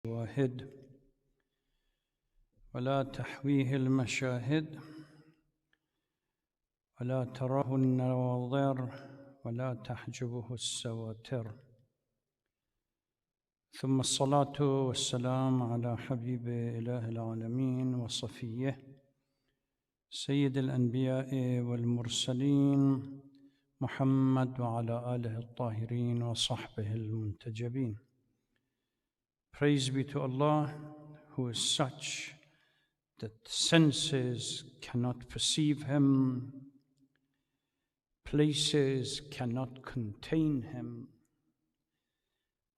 واحد ولا تحويه المشاهد ولا تراه النواظر ولا تحجبه السواتر، ثم الصلاة والسلام على حبيب إله العالمين وصفيه سيد الأنبياء والمرسلين محمد وعلى آله الطاهرين وصحبه المنتجبين. Praise be to Allah, who is such that senses cannot perceive Him, places cannot contain Him,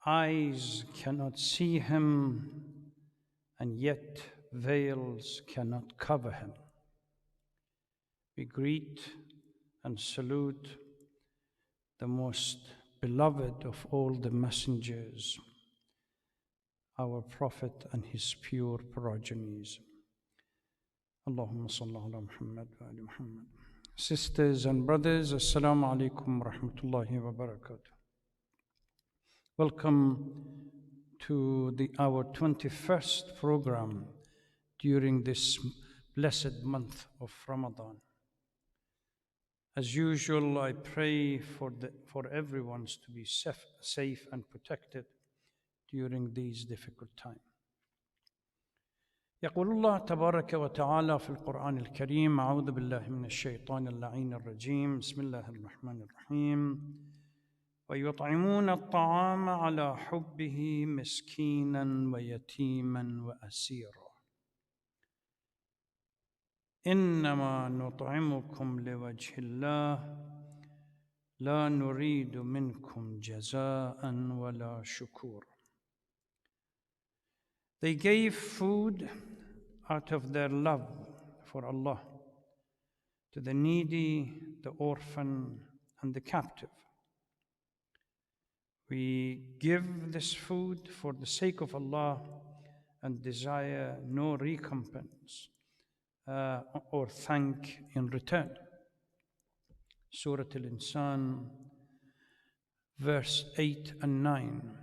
eyes cannot see Him, and yet veils cannot cover Him. We greet and salute the most beloved of all the messengers, our Prophet and his pure progenies. Allahumma salli ala Muhammad wa ali Muhammad. Sisters and brothers, Assalamu alaikum wa rahmatullahi wa barakatuh. Welcome to our 21st program during this blessed month of Ramadan. As usual, I pray for everyone to be safe and protected during these difficult times. يقول الله تبارك وتعالى في القرآن الكريم: أعوذ بالله من الشيطان اللعين الرجيم، بسم الله الرحمن الرحيم، ويطعمون الطعام على حبه مسكينا ويتيما وأسيرا إنما نطعمكم لوجه الله لا نريد منكم جزاء ولا شكورا. They gave food out of their love for Allah to the needy, the orphan, and the captive. We give this food for the sake of Allah and desire no recompense or thank in return. Surah Al-Insan, verse 8 and 9.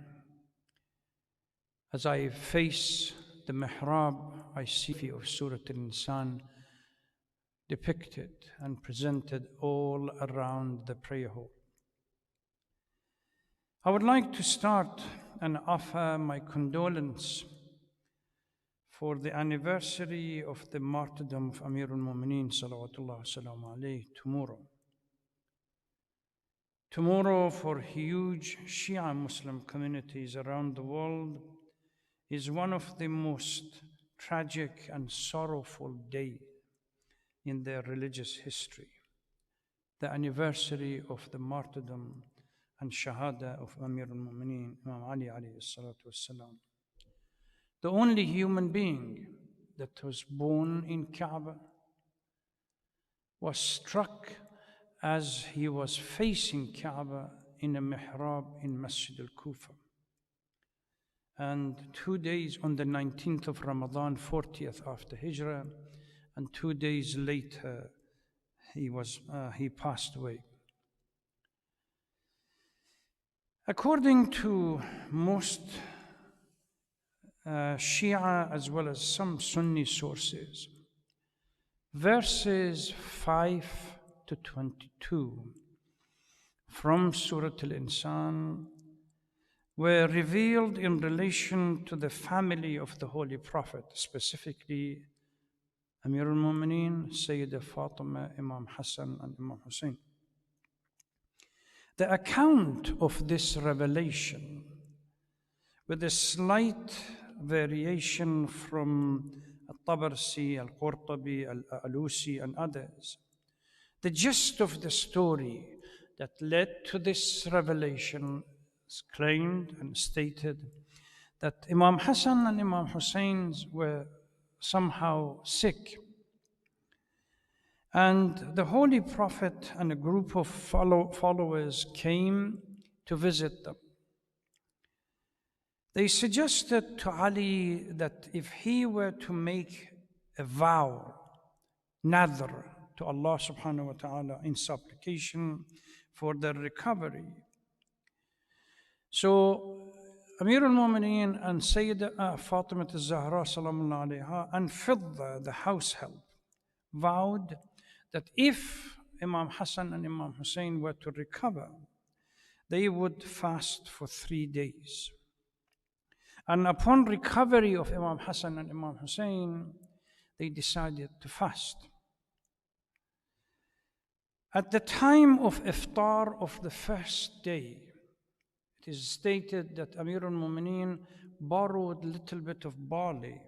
As I face the mihrab, I see of Surah Al-Insan depicted and presented all around the prayer hall. I would like to start and offer my condolence for the anniversary of the martyrdom of Amir al-Mu'mineen salawatullah salamu alayhi tomorrow. Tomorrow, for huge Shia Muslim communities around the world, is one of the most tragic and sorrowful days in their religious history. The anniversary of the martyrdom and shahada of Amir al-Mu'mineen, Imam Ali alayhi salatu wassalam. The only human being that was born in Kaaba was struck as he was facing Kaaba in a mihrab in Masjid al-Kufa. And 2 days on the 19th of Ramadan, 40th after Hijrah, and 2 days later he passed away. According to most Shia as well as some Sunni sources, verses 5 to 22 from Surah Al-Insan were revealed in relation to the family of the Holy Prophet, specifically Amir al-Mu'mineen, Sayyidah Fatima, Imam Hassan, and Imam Hussein. The account of this revelation, with a slight variation from Al-Tabarsi, Al-Qurtubi, Al-Alusi, and others, the gist of the story that led to this revelation claimed and stated that Imam Hassan and Imam Hussein were somehow sick, and the Holy Prophet and a group of followers came to visit them. They suggested to Ali that if he were to make a vow, nadr, to Allah subhanahu wa ta'ala in supplication for their recovery. So Amir al-Mu'mineen and Sayyidah Fatima al-Zahra salamullah alayha and Fidda, the household, vowed that if Imam Hassan and Imam Hussein were to recover, they would fast for 3 days. And upon recovery of Imam Hassan and Imam Hussein, they decided to fast. At the time of iftar of the first day, it is stated that Amir al-Mu'mineen borrowed a little bit of barley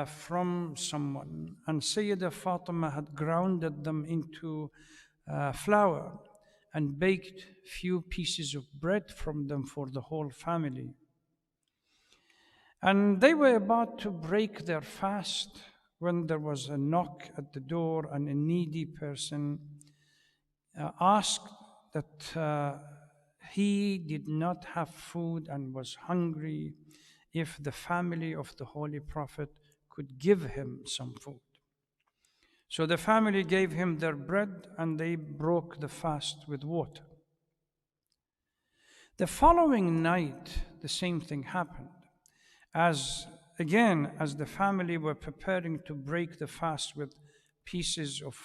from someone, and Sayyidah Fatima had grounded them into flour and baked few pieces of bread from them for the whole family. And they were about to break their fast when there was a knock at the door, and a needy person asked that he did not have food and was hungry, if the family of the Holy Prophet could give him some food. So the family gave him their bread and they broke the fast with water. The following night, the same thing happened. As the family were preparing to break the fast with pieces of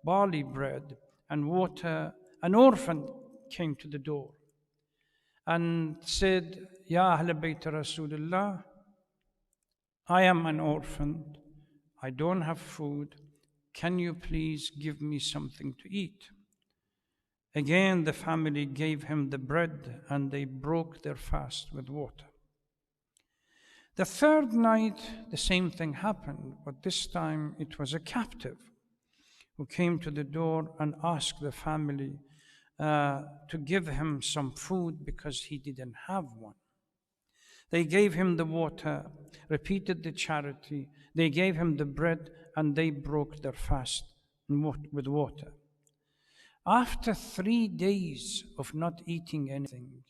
barley bread and water, an orphan came to the door and said, Ya Ahl Bayt Rasulullah, I am an orphan, I don't have food, can you please give me something to eat? Again, the family gave him the bread and they broke their fast with water. The third night, the same thing happened, but this time it was a captive who came to the door and asked the family to give him some food because he didn't have one. They gave him the water, repeated the charity, they gave him the bread, and they broke their fast with water. After 3 days of not eating anything,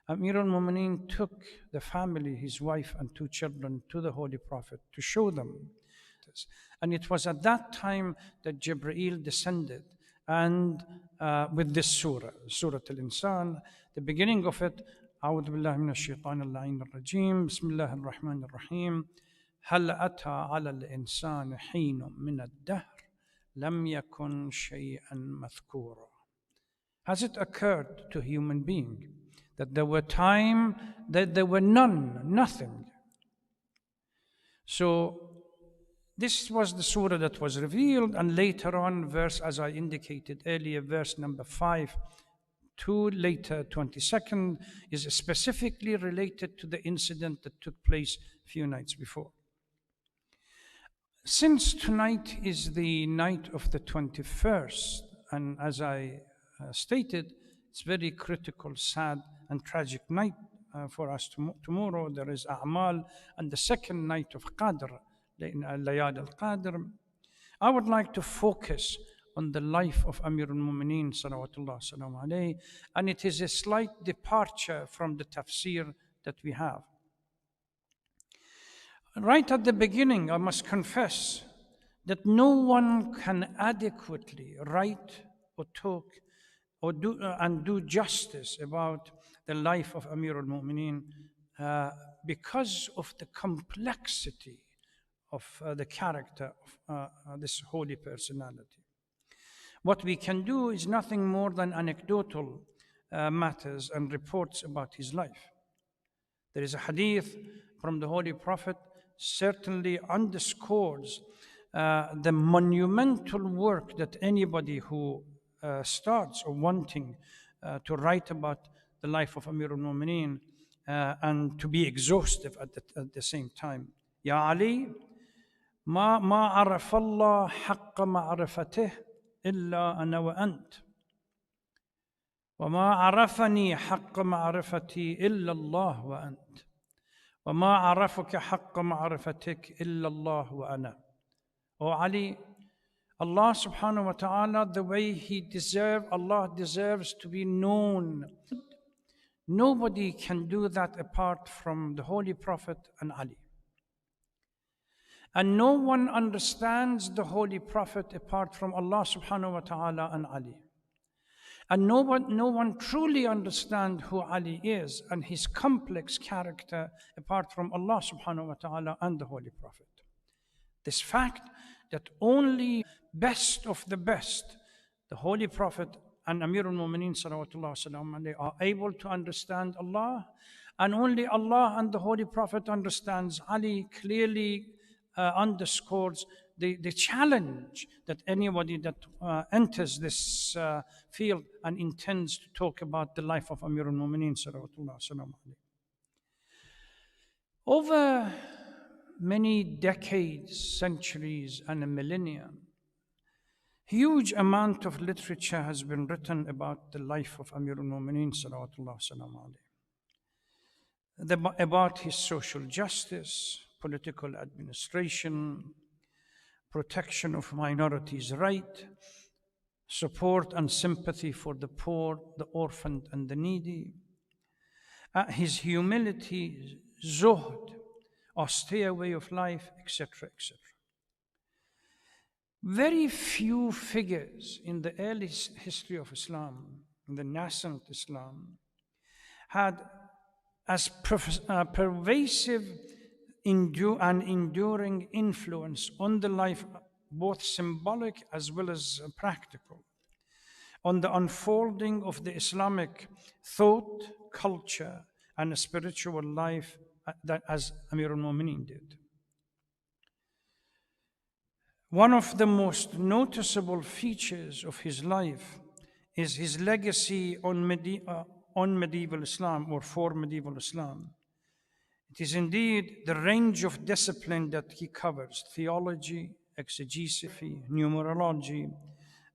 Amir al-Mu'mineen took the family, his wife and 2 children, to the Holy Prophet to show them. And it was at that time that Jibreel descended, and with this surah, Surah Al-Insan, the beginning of it, أعوذ بالله من الشيطان اللعين الرجيم بسم الله الرحمن الرحيم هل أتى على الإنسان حين من الدهر لم يكن شيئا مذكورا. Has it occurred to a human being that there were time that there were nothing? So this was the surah that was revealed, and later on, verse, as I indicated earlier, verse number 5 to later 22nd, is specifically related to the incident that took place a few nights before. Since tonight is the night of the 21st, and as I stated, it's very critical, sad, and tragic night for us. Tomorrow there is A'mal, and the second night of Qadr, Layad al-Qadr. I would like to focus on the life of Amir al-Mu'mineen salawatullah salamu alayhi, and it is a slight departure from the tafsir that we have. Right at the beginning, I must confess that no one can adequately write or talk or do justice about the life of Amir al-Mu'mineen because of the complexity of the character of this holy personality. What we can do is nothing more than anecdotal matters and reports about his life. There is a hadith from the Holy Prophet certainly underscores the monumental work that anybody who starts or wanting to write about the life of Amir al-Mu'mineen and to be exhaustive at the same time. Ya Ali, ما عرف الله حق معرفته إلا أنا وأنت وما عرفني حق معرفتي إلا الله وأنت وما عرفك حق معرفتك إلا الله وأنا. O Ali, Allah subhanahu wa ta'ala, the way Allah deserves to be known. Nobody can do that apart from the Holy Prophet and Ali. And no one understands the Holy Prophet apart from Allah subhanahu wa ta'ala and Ali. And no one truly understands who Ali is and his complex character apart from Allah subhanahu wa ta'ala and the Holy Prophet. This fact that only best of the best, the Holy Prophet and Amir al-Mu'mineen salawatullah salam alayhi, are able to understand Allah, and only Allah and the Holy Prophet understands Ali, clearly underscores the challenge that anybody that enters this field and intends to talk about the life of Amir al-Mu'mineen salawatullah salam alayhi. Over many decades, centuries, and a millennium, huge amount of literature has been written about the life of Amir al-Mu'mineen salawatullah salam alayhi, about his social justice, political administration, protection of minorities' rights, support and sympathy for the poor, the orphaned, and the needy, his humility, zuhd, austere way of life, etc., etc. Very few figures in the early history of Islam, in the nascent Islam, had as pervasive and enduring influence on the life, both symbolic as well as practical, on the unfolding of the Islamic thought, culture, and spiritual life that as Amir al-Mu'mineen did. One of the most noticeable features of his life is his legacy on medieval Islam, or for medieval Islam. It is indeed the range of discipline that he covers: theology, exegesis, numerology,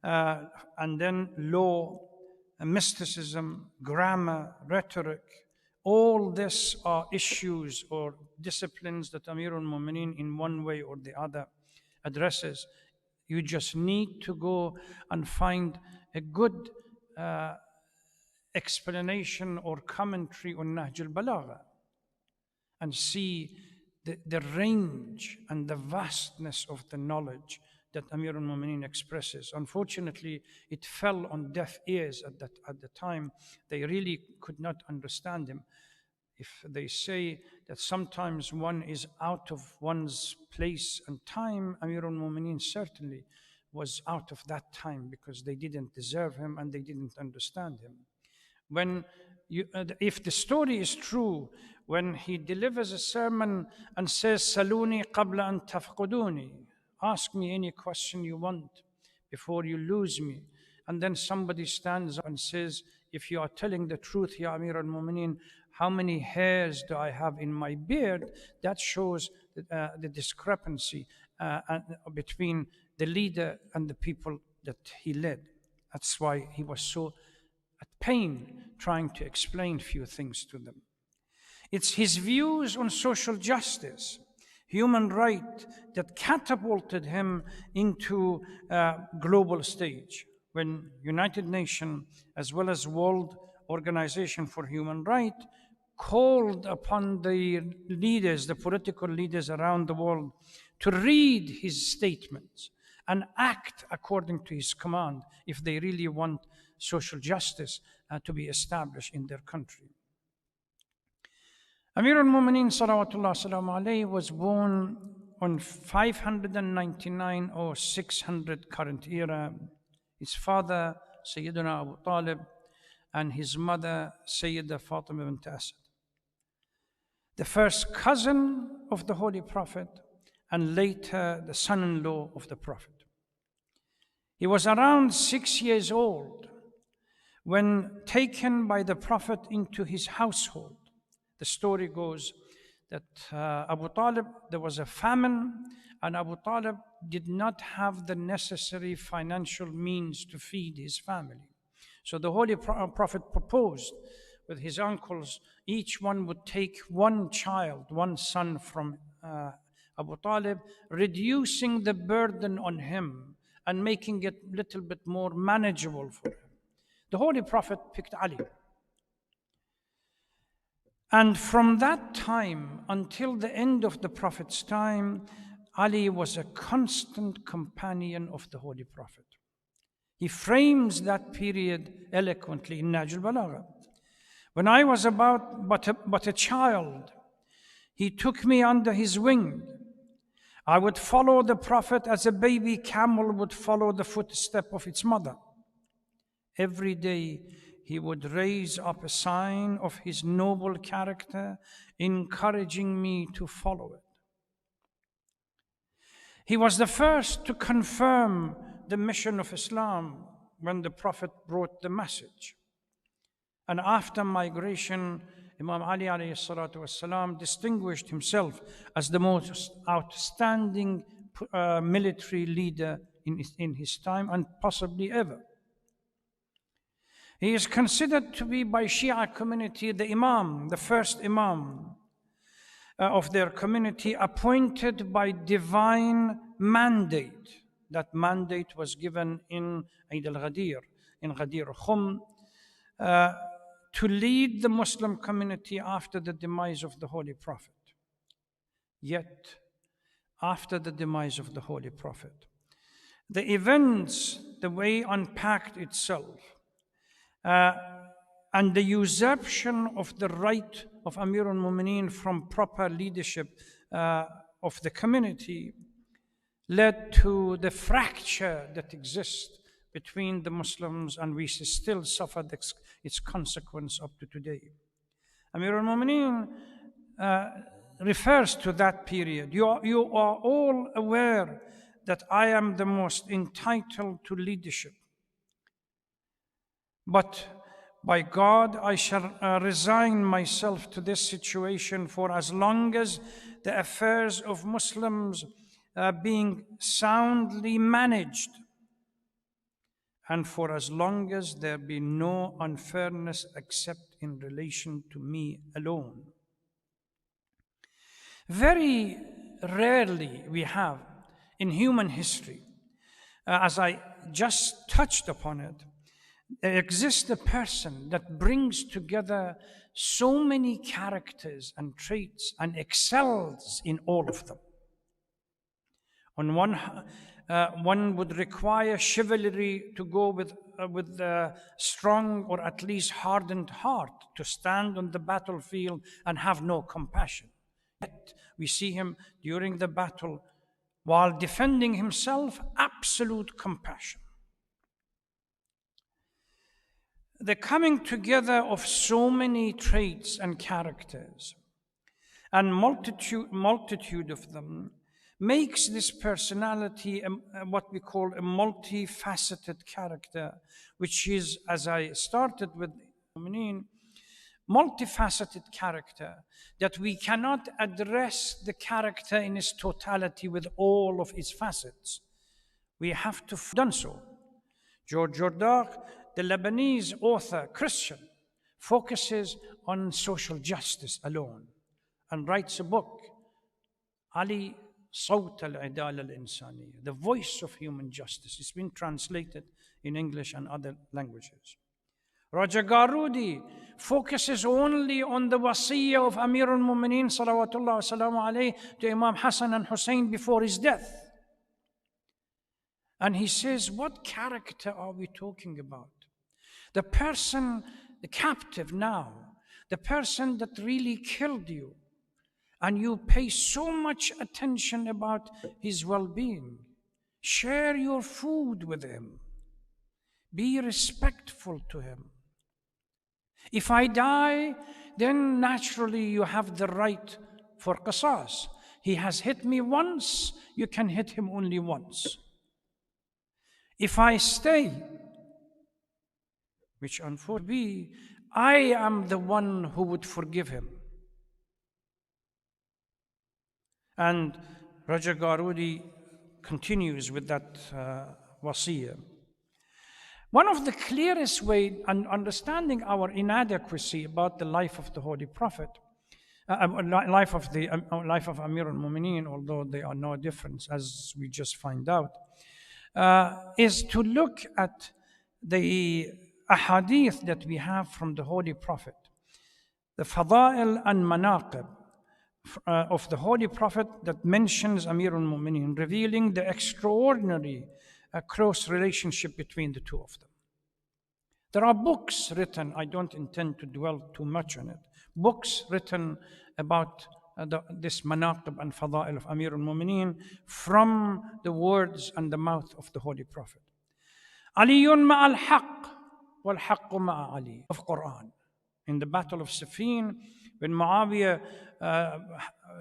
and then law, mysticism, grammar, rhetoric. All this are issues or disciplines that Amir al-Mu'mineen in one way or the other addresses. You just need to go and find a good explanation or commentary on Nahj al-Balagha and see the range and the vastness of the knowledge that Amir al-Mu'mineen expresses. Unfortunately, it fell on deaf ears at the time. They really could not understand him. If they say that sometimes one is out of one's place and time, Amir al-Mu'mineen certainly was out of that time, because they didn't deserve him and they didn't understand him. If the story is true, when he delivers a sermon and says, "Saluni qabla an tafquduni," ask me any question you want before you lose me. And then somebody stands up and says, "If you are telling the truth, Ya Amir al-Mu'mineen, how many hairs do I have in my beard?" That shows the discrepancy between the leader and the people that he led. That's why he was so at pain trying to explain few things to them. It's his views on social justice, human right, that catapulted him into global stage. When United Nations, as well as World Organization for Human Rights, called upon the leaders, the political leaders around the world, to read his statements and act according to his command if they really want social justice to be established in their country. Amir al-Mu'mineen salawatullah salam alayhi was born on 599 or 600 current era. His father, Sayyidina Abu Talib, and his mother, Sayyida Fatima bint Asad. The first cousin of the Holy Prophet, and later the son-in-law of the Prophet. He was around 6 years old when taken by the Prophet into his household. The story goes that Abu Talib, there was a famine, and Abu Talib did not have the necessary financial means to feed his family. So the Holy Prophet proposed with his uncles, each one would take one child, one son from Abu Talib, reducing the burden on him and making it a little bit more manageable for him. The Holy Prophet picked Ali. And from that time until the end of the Prophet's time, Ali was a constant companion of the Holy Prophet. He frames that period eloquently in Nahj al-Balagha. When I was about but a child, he took me under his wing. I would follow the Prophet as a baby camel would follow the footstep of its mother. Every day he would raise up a sign of his noble character, encouraging me to follow it. He was the first to confirm the mission of Islam when the Prophet brought the message. And after migration, Imam Ali alayhi salatu wasalam distinguished himself as the most outstanding military leader in his time and possibly ever. He is considered to be by Shia community the Imam, the first Imam of their community, appointed by divine mandate. That mandate was given in Eid al-Ghadir, in Ghadir Khum, to lead the Muslim community after the demise of the Holy Prophet. Yet, after the demise of the Holy Prophet, the events, the way unpacked itself, and the usurpation of the right of Amir al-Mu'mineen from proper leadership of the community led to the fracture that exists between the Muslims, and we still suffer its consequence up to today. Amir al-Mu'mineen refers to that period. You are all aware that I am the most entitled to leadership. But by God, I shall resign myself to this situation for as long as the affairs of Muslims are being soundly managed, and for as long as there be no unfairness except in relation to me alone. Very rarely we have in human history, as I just touched upon it, there exists a person that brings together so many characters and traits and excels in all of them. On one would require chivalry to go with a strong or at least hardened heart to stand on the battlefield and have no compassion. Yet we see him during the battle, while defending himself, absolute compassion. The coming together of so many traits and characters, and multitude of them, makes this personality what we call a multifaceted character, which is, as I started with, multifaceted character, that we cannot address the character in its totality with all of its facets. We have to done so. George Jordan, the Lebanese author, Christian, focuses on social justice alone and writes a book, Ali Sawt al-Idal al-Insaniya, the voice of human justice. It's been translated in English and other languages. Raja Garudi focuses only on the wasiyah of Amir al-Mu'mineen salawatullah wa salamu alayhi to Imam Hassan and Hussein before his death. And he says, what character are we talking about? The person, the captive now, the person that really killed you, and you pay so much attention about his well-being. Share your food with him. Be respectful to him. If I die, then naturally you have the right for qisas. He has hit me once, you can hit him only once. If I stay, which unfortunately, I am the one who would forgive him. And Raja Garudi continues with that wasiyah. One of the clearest ways in understanding our inadequacy about the life of the Holy Prophet, life of Amir al-Mu'mineen, although they are no different as we just find out, is to look at the ahadith that we have from the Holy Prophet, the fada'il and manaqib of the Holy Prophet that mentions Amir al-Mu'mineen, revealing the extraordinary a close relationship between the two of them. There are books written, I don't intend to dwell too much on it, books written about this manaqib and fada'il of Amir al-Mu'mineen from the words and the mouth of the Holy Prophet. Aliyun ma'al haqq wal haqqu ma'a Ali of Quran. In the Battle of Siffin, when Muawiyah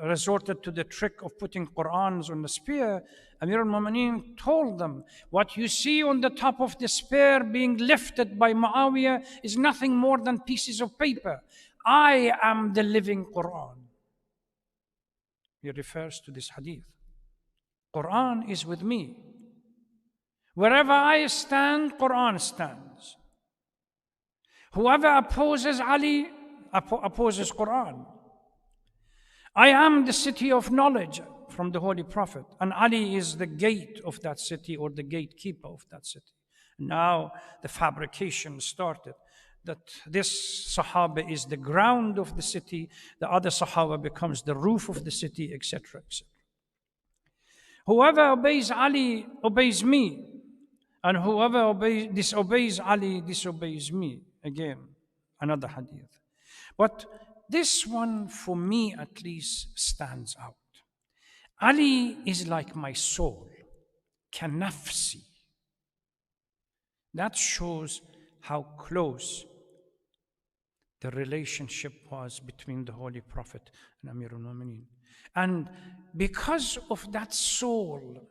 resorted to the trick of putting Qur'ans on the spear, Amir al-Mu'mineen told them, what you see on the top of the spear being lifted by Muawiyah is nothing more than pieces of paper. I am the living Qur'an. He refers to this hadith. Qur'an is with me. Wherever I stand, Qur'an stands. Whoever opposes Ali opposes Qur'an. I am the city of knowledge from the Holy Prophet, and Ali is the gate of that city, or the gatekeeper of that city. Now the fabrication started that this Sahaba is the ground of the city, the other Sahaba becomes the roof of the city, etc., etc. Whoever obeys Ali obeys me, and whoever disobeys Ali disobeys me. Again, another hadith. But this one, for me at least, stands out. Ali is like my soul, kanafsi. That shows how close the relationship was between the Holy Prophet and Amir al-Mu'mineen. And because of that soul,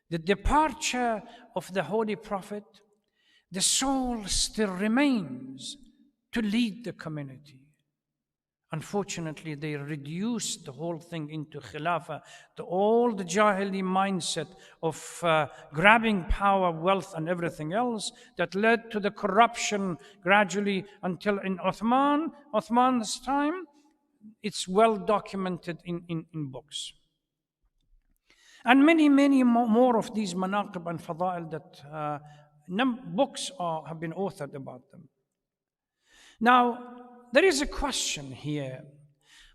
the departure of the Holy Prophet, the soul still remains to lead the community. Unfortunately, they reduced the whole thing into Khilafah, the old Jahili mindset of grabbing power, wealth, and everything else that led to the corruption gradually until in Uthman's time, it's well documented in books. And many more of these manaqib and fada'il that books have been authored about them. Now, there is a question here.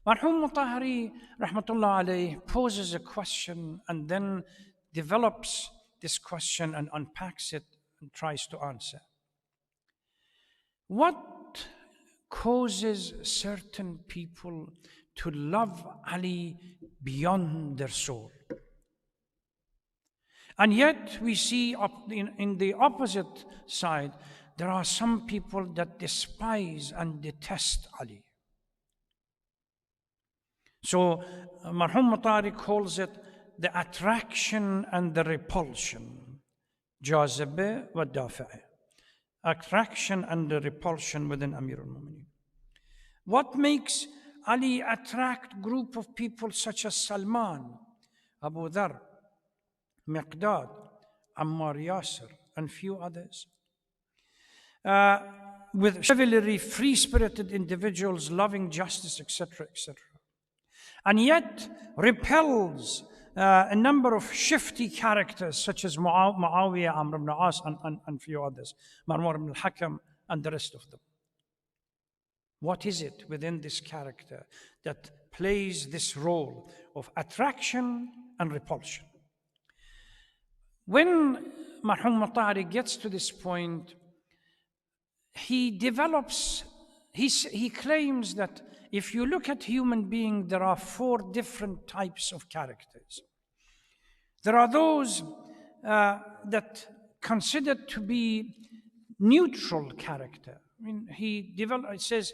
Marhum Mutahari, rahmatullah alayh, poses a question and then develops this question and unpacks it and tries to answer. What causes certain people to love Ali beyond their soul? And yet we see in the opposite side, there are some people that despise and detest Ali. So Marhum Mutari calls it the attraction and the repulsion. Jazibe wa dafi'ah. Attraction and the repulsion within Amir al-Mu'mineen. What makes Ali attract group of people such as Salman, Abu Dhar, Miqdad, Ammar Yasir, and few others? With chivalry, free-spirited individuals, loving justice, etc., etc. And yet repels a number of shifty characters such as Muawiyah, Amr ibn As, and few others, Marwan ibn al-Hakam, and the rest of them. What is it within this character that plays this role of attraction and repulsion? When Marhum Matari gets to this point, he claims that if you look at human beings, there are 4 different types of characters. There are those that considered to be neutral character. I mean, he says,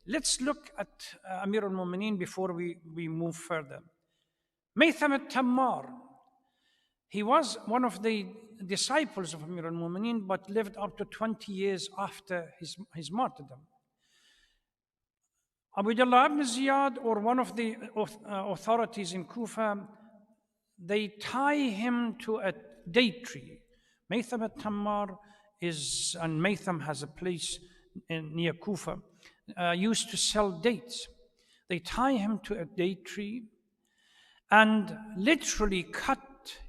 let's look at Amir al-Mu'mineen before we move further. Maytham al-Tammar, he was one of the disciples of Amir al-Mu'mineen, but lived up to 20 years after his martyrdom. Abdullah ibn Ziyad, or one of the authorities in Kufa, they tie him to a date tree. Maytham al-Tammar and Maytham has a place near Kufa, used to sell dates. They tie him to a date tree and literally cut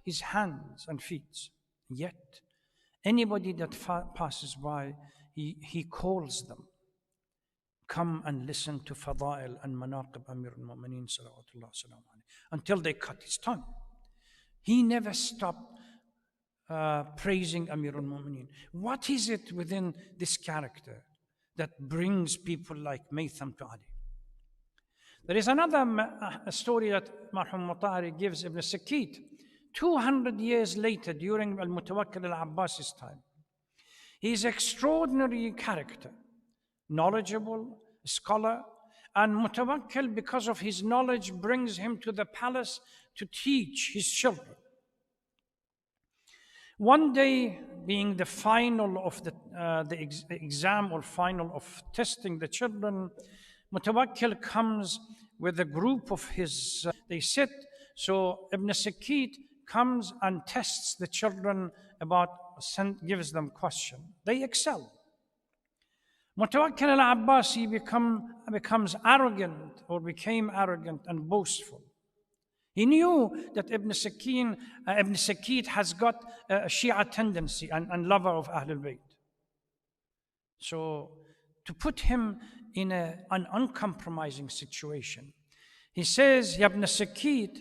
his hands and feet. Yet, anybody that passes by, he calls them, come and listen to Fada'il and Manaqib Amir al-Mu'mineen salawatullah salam alayhi, until they cut his tongue. He never stopped praising Amir al-Mu'mineen. What is it within this character that brings people like Maytham to Ali? There is another story that Marhum Mutahari gives Ibn Sakit 200 years later during Al-Mutawakkil al-Abbasi's time. He is extraordinary character, knowledgeable, scholar, and Mutawakkil, because of his knowledge, brings him to the palace to teach his children. One day, being the final of the exam or final of testing the children, Mutawakkil comes with a group of his, they sit, so Ibn Sakit comes and tests the children gives them question. They excel. Mutawakkil al-Abbasi becomes arrogant or became arrogant and boastful. He knew that Ibn Sakit has got a Shia tendency and lover of Ahlul Bayt. So to put him in an uncompromising situation, he says, Ya Ibn Sakit,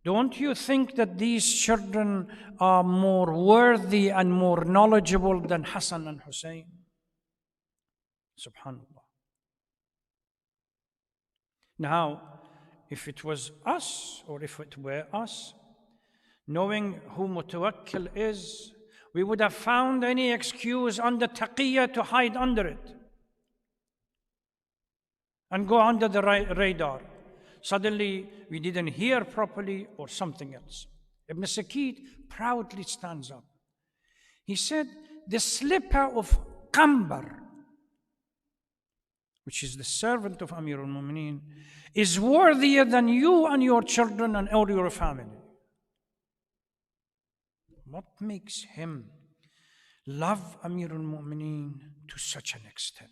don't you think that these children are more worthy and more knowledgeable than Hassan and Hussein? Subhanallah. Now, if it was us, or if it were us, knowing who Mutawakkil is, we would have found any excuse under taqiyya to hide under it and go under the radar. Suddenly, we didn't hear properly or something else. Ibn Sakit proudly stands up. He said, the slipper of Qambar, which is the servant of Amir al-Mu'mineen, is worthier than you and your children and all your family. What makes him love Amir al-Mu'mineen to such an extent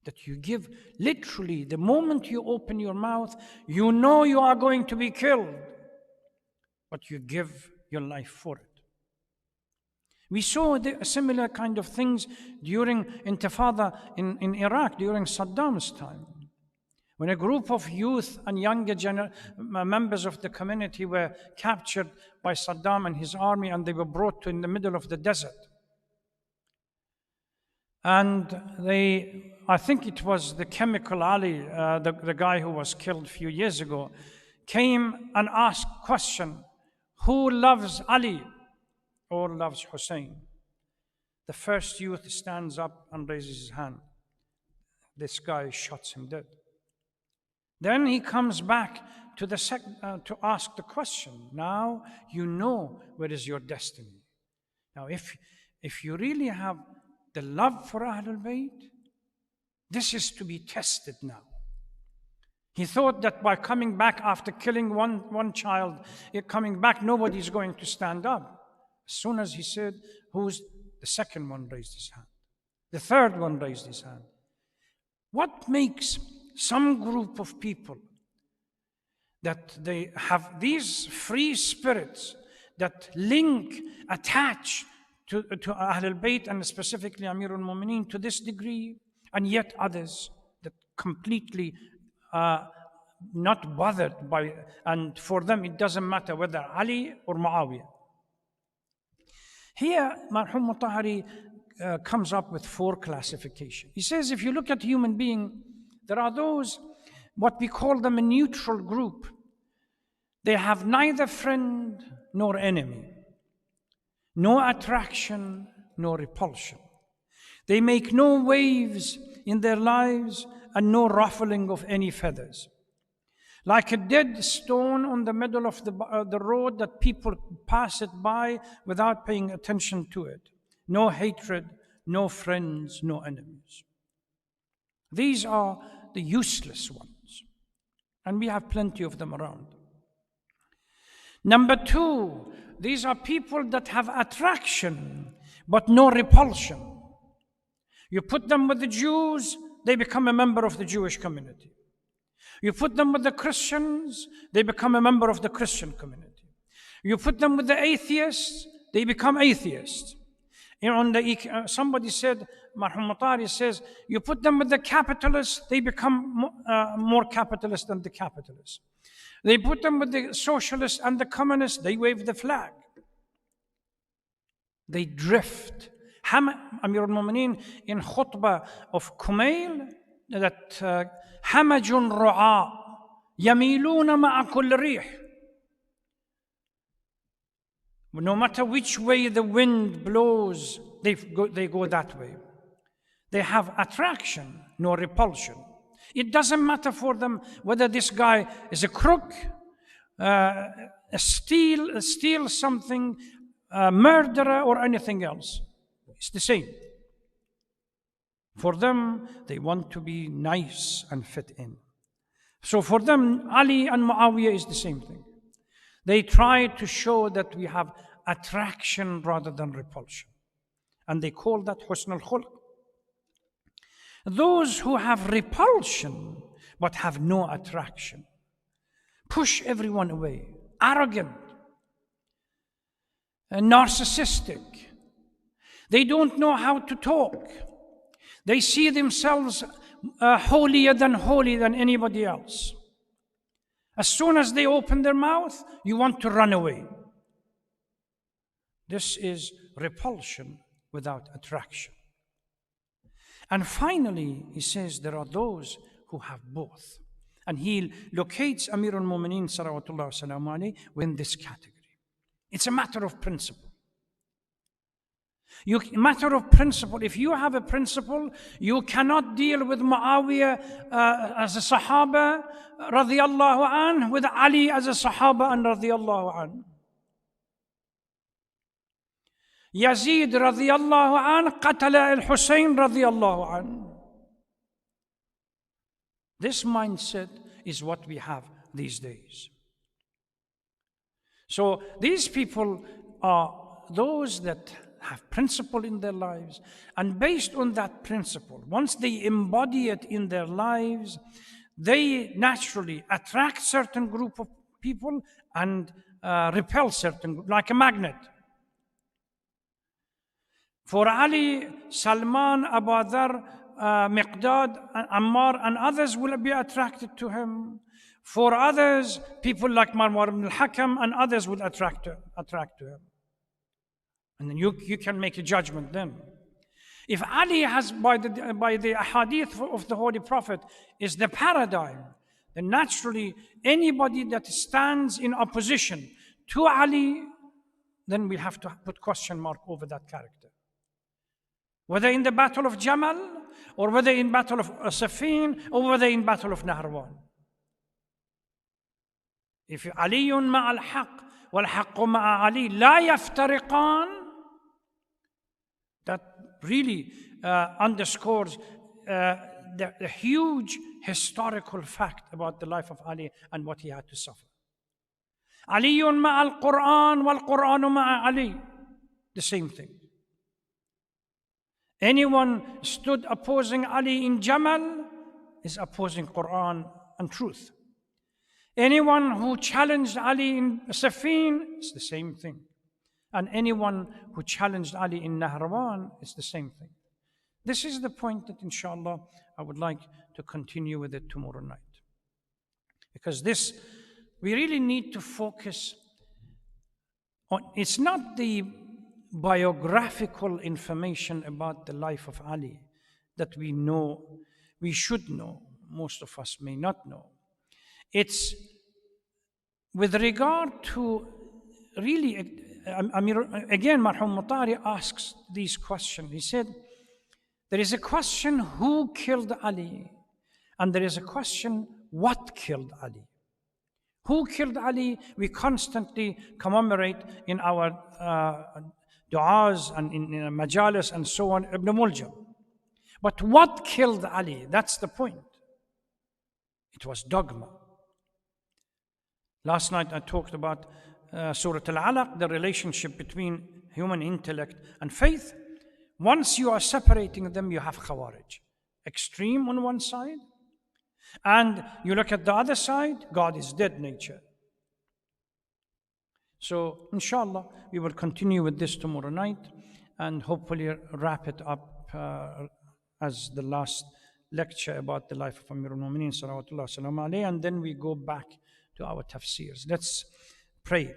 that you give, literally, the moment you open your mouth, you know you are going to be killed, but you give your life for it. We saw a similar kind of things during Intifada in Iraq, during Saddam's time, when a group of youth and younger members of the community were captured by Saddam and his army, and they were brought to in the middle of the desert. And I think it was the Chemical Ali, the guy who was killed a few years ago, came and asked question, who loves Ali or loves Hussein? The first youth stands up and raises his hand. This guy shoots him dead. Then he comes back to to ask the question. Now you know where is your destiny. Now if you really have the love for Ahlul Bayt, this is to be tested now. He thought that by coming back after killing one child, coming back, nobody's going to stand up. As soon as he said, the second one raised his hand. The third one raised his hand. What makes some group of people that they have these free spirits that attach to Ahlul Bayt and specifically Amir al-Mu'mineen to this degree, and yet others that completely not bothered by, and for them it doesn't matter whether Ali or Muawiyah. Here, Marhum Mutahari comes up with 4 classifications. He says, if you look at human being, there are those, what we call them a neutral group. They have neither friend nor enemy, no attraction nor repulsion. They make no waves in their lives and no ruffling of any feathers. Like a dead stone on the middle of the road that people pass it by without paying attention to it. No hatred, no friends, no enemies. These are the useless ones, and we have plenty of them around. Number 2, these are people that have attraction but no repulsion. You put them with the Jews, they become a member of the Jewish community. You put them with the Christians, they become a member of the Christian community. You put them with the atheists, they become atheists. Somebody said, Marhum Mutahari says, you put them with the capitalists, they become more capitalist than the capitalists. They put them with the socialists and the communists, they wave the flag. They drift. Amir al-Mu'mineen in khutbah of Kumail that hamajun ru'a yamiluna ma'a kull rih. No matter which way the wind blows, they go that way. They have attraction, no repulsion. It doesn't matter for them whether this guy is a crook, steal something, murderer, or anything else. It's the same. For them, they want to be nice and fit in. So for them, Ali and Muawiyah is the same thing. They try to show that we have attraction rather than repulsion. And they call that husn al-khulq. Those who have repulsion but have no attraction, push everyone away, arrogant, narcissistic. They don't know how to talk. They see themselves holier than holy than anybody else. As soon as they open their mouth, you want to run away. This is repulsion without attraction. And finally, he says there are those who have both. And he locates Amir al-Mu'mineen salawatullah wasalamu alayhi within this category. It's a matter of principle. Matter of principle. If you have a principle, you cannot deal with Muawiyah as a Sahaba radiyallahu anhu with Ali as a Sahaba and radiyallahu anhu. Yazid radiyallahu anhu qatala al-Hussein radiyallahu anhu. This mindset is what we have these days. So these people are those that have principle in their lives, and based on that principle, once they embody it in their lives, they naturally attract certain group of people and repel certain, like a magnet. For Ali, Salman, Abu Dhar, Miqdad, Ammar, and others will be attracted to him. For others, people like Marwan ibn al-Hakam and others will attract to him. And then you can make a judgment then. If Ali has, by the hadith of the Holy Prophet, is the paradigm, then naturally anybody that stands in opposition to Ali, then we have to put question mark over that character. Whether in the battle of Jamal, or whether in battle of Safin, or whether in battle of Nahrawan. If Aliyun ma'al haq, wal haqqu ma'a Ali, la yaftariqan, that really underscores the huge historical fact about the life of Ali and what he had to suffer. Aliyun ma'al Quran, wal Quranu ma'a Ali, the same thing. Anyone stood opposing Ali in Jamal is opposing Quran and truth. Anyone who challenged Ali in Safin is the same thing. And anyone who challenged Ali in Nahrawan is the same thing. This is the point that inshallah I would like to continue with it tomorrow night. Because this, we really need to focus on, it's not the biographical information about the life of Ali that we know, we should know, most of us may not know. It's with regard to really, again, Marhum Mutari asks these questions. He said, there is a question, who killed Ali? And there is a question, what killed Ali? Who killed Ali? We constantly commemorate in our du'as and in majalis and so on, Ibn Muljam. But what killed Ali? That's the point. It was dogma. Last night I talked about Surah Al-Alaq, the relationship between human intellect and faith. Once you are separating them, you have Khawarij. Extreme on one side, and you look at the other side, God is dead nature. So, inshallah, we will continue with this tomorrow night and hopefully wrap it up as the last lecture about the life of Amir al-Mu'mineen salawatullah salam alayhi, and then we go back to our tafsirs. Let's pray.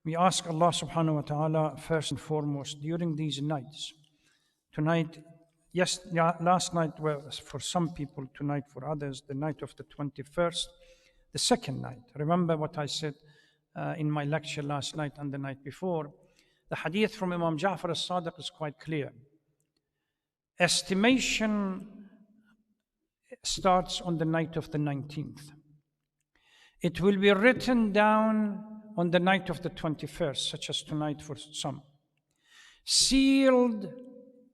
We ask Allah subhanahu wa ta'ala first and foremost during these nights. Tonight, yes, last night was for some people, tonight for others, the night of the 21st, the second night. Remember what I said in my lecture last night and the night before. The hadith from Imam Ja'far as-Sadiq is quite clear. Estimation starts on the night of the 19th. It will be written down on the night of the 21st, such as tonight for some. Sealed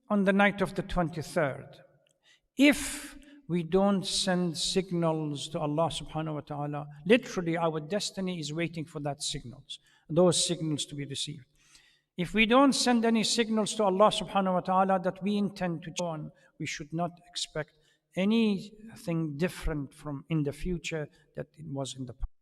on the night of the 23rd. If we don't send signals to Allah subhanahu wa ta'ala, literally our destiny is waiting for those signals to be received. If we don't send any signals to Allah subhanahu wa ta'ala that we intend to go on, we should not expect anything different from in the future that it was in the past.